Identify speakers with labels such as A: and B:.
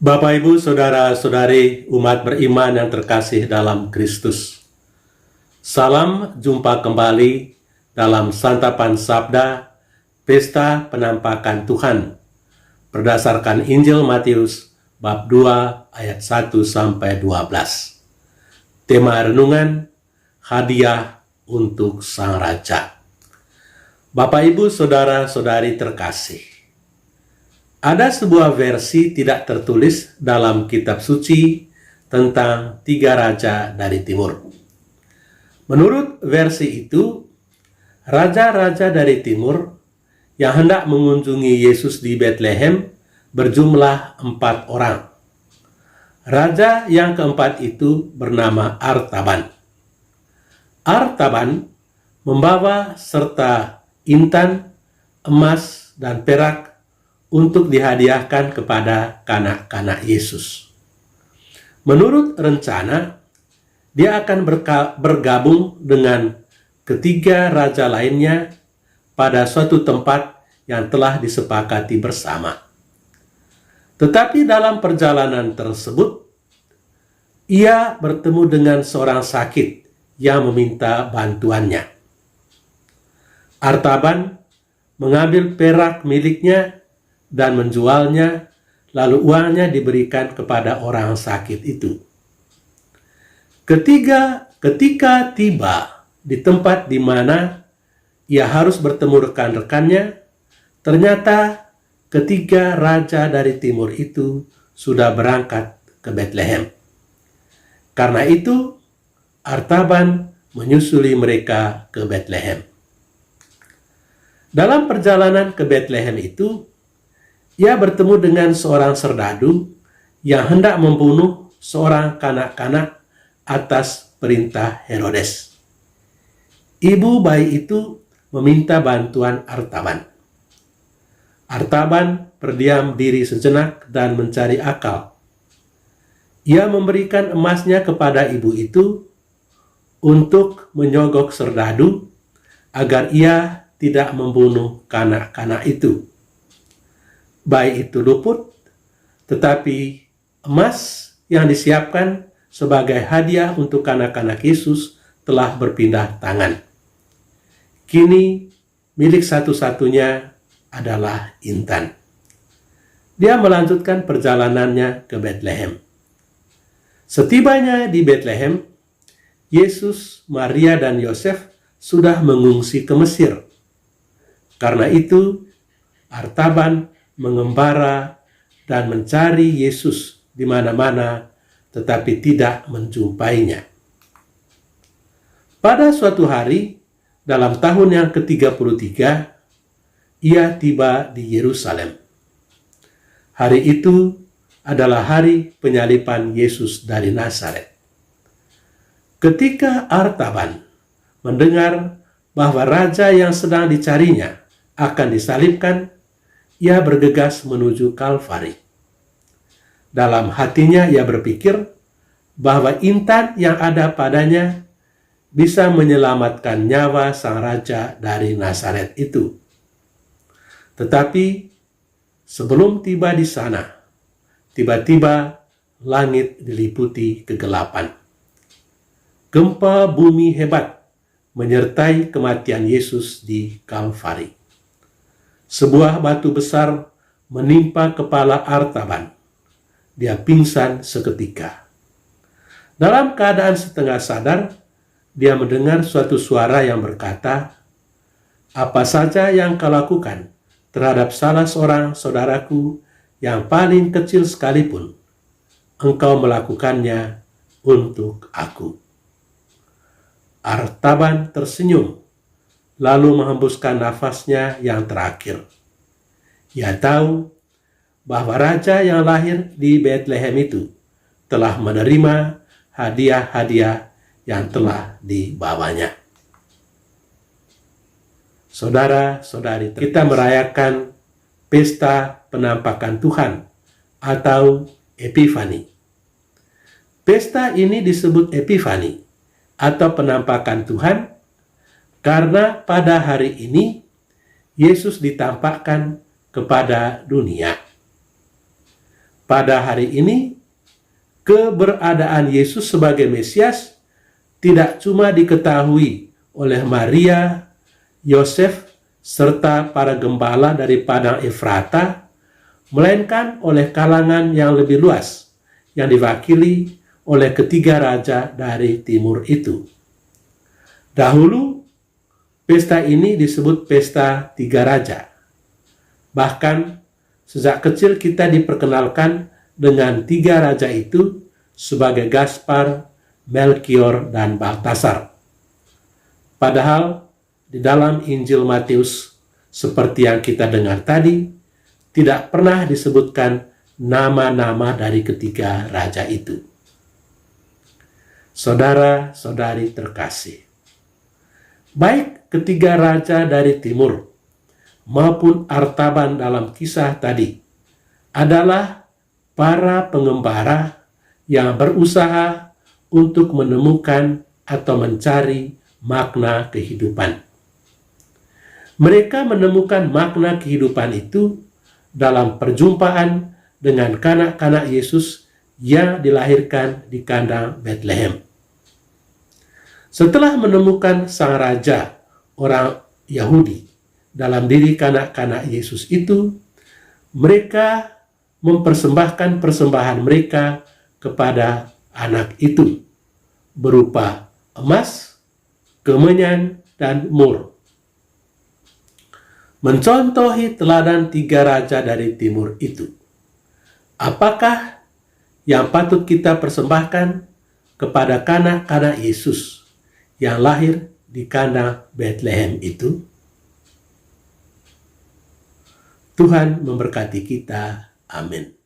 A: Bapak, Ibu, Saudara-saudari umat beriman yang terkasih dalam Kristus. Salam jumpa kembali dalam Santapan Sabda, Pesta Penampakan Tuhan, berdasarkan Injil Matius, bab 2, ayat 1-12. Tema renungan, hadiah untuk Sang Raja. Bapak, Ibu, Saudara-saudari terkasih, ada sebuah versi tidak tertulis dalam kitab suci tentang 3 raja dari timur. Menurut versi itu, raja-raja dari timur yang hendak mengunjungi Yesus di Betlehem berjumlah 4 orang. Raja yang keempat itu bernama Artaban. Artaban membawa serta intan, emas, dan perak untuk dihadiahkan kepada kanak-kanak Yesus. Menurut rencana, dia akan bergabung dengan ketiga raja lainnya pada suatu tempat yang telah disepakati bersama. Tetapi dalam perjalanan tersebut, ia bertemu dengan seorang sakit yang meminta bantuannya. Artaban mengambil perak miliknya dan menjualnya, lalu uangnya diberikan kepada orang sakit itu. Ketika tiba di tempat di mana ia harus bertemu rekan-rekannya, ternyata ketiga raja dari timur itu sudah berangkat ke Betlehem. Karena itu, Artaban menyusuli mereka ke Betlehem. Dalam perjalanan ke Betlehem itu, ia bertemu dengan seorang serdadu yang hendak membunuh seorang kanak-kanak atas perintah Herodes. Ibu bayi itu meminta bantuan Artaban. Artaban berdiam diri sejenak dan mencari akal. Ia memberikan emasnya kepada ibu itu untuk menyogok serdadu agar ia tidak membunuh kanak-kanak itu. Bayi itu luput, tetapi emas yang disiapkan sebagai hadiah untuk kanak-kanak Yesus telah berpindah tangan. Kini milik satu-satunya adalah intan. Dia melanjutkan perjalanannya ke Betlehem. Setibanya di Betlehem, Yesus, Maria, dan Yosef sudah mengungsi ke Mesir. Karena itu, Artaban mengembara dan mencari Yesus di mana-mana, tetapi tidak menjumpainya. Pada suatu hari, dalam tahun yang ke-33, ia tiba di Yerusalem. Hari itu adalah hari penyaliban Yesus dari Nazaret. Ketika Artaban mendengar bahwa raja yang sedang dicarinya akan disalibkan, ia bergegas menuju Kalvari. Dalam hatinya ia berpikir bahwa intan yang ada padanya bisa menyelamatkan nyawa sang raja dari Nazaret itu. Tetapi sebelum tiba di sana, tiba-tiba langit diliputi kegelapan. Gempa bumi hebat menyertai kematian Yesus di Kalvari. Sebuah batu besar menimpa kepala Artaban. Dia pingsan seketika. Dalam keadaan setengah sadar, dia mendengar suatu suara yang berkata, "Apa saja yang kau lakukan terhadap salah seorang saudaraku yang paling kecil sekalipun, engkau melakukannya untuk aku." Artaban tersenyum, lalu menghembuskan nafasnya yang terakhir. Ia tahu bahwa raja yang lahir di Betlehem itu telah menerima hadiah-hadiah yang telah dibawanya. Saudara-saudari, kita merayakan Pesta Penampakan Tuhan atau Epifani. Pesta ini disebut Epifani atau Penampakan Tuhan karena pada hari ini Yesus ditampakkan kepada dunia. Pada hari ini, keberadaan Yesus sebagai Mesias tidak cuma diketahui oleh Maria, Yosef, serta para gembala dari padang Efrata, melainkan oleh kalangan yang lebih luas yang diwakili oleh ketiga raja dari timur itu. Dahulu, pesta ini disebut pesta tiga raja. Bahkan, sejak kecil kita diperkenalkan dengan tiga raja itu sebagai Gaspar, Melkior, dan Baltasar. Padahal, di dalam Injil Matius, seperti yang kita dengar tadi, tidak pernah disebutkan nama-nama dari ketiga raja itu. Saudara-saudari terkasih, baik ketiga raja dari timur maupun Artaban dalam kisah tadi adalah para pengembara yang berusaha untuk menemukan atau mencari makna kehidupan. Mereka menemukan makna kehidupan itu dalam perjumpaan dengan kanak-kanak Yesus yang dilahirkan di kandang Betlehem. Setelah menemukan sang raja orang Yahudi dalam diri kanak-kanak Yesus itu, mereka mempersembahkan persembahan mereka kepada anak itu berupa emas, kemenyan, dan mur. Mencontohi teladan tiga raja dari timur itu, apakah yang patut kita persembahkan kepada kanak-kanak Yesus yang lahir di kandang Betlehem itu? Tuhan memberkati kita. Amin.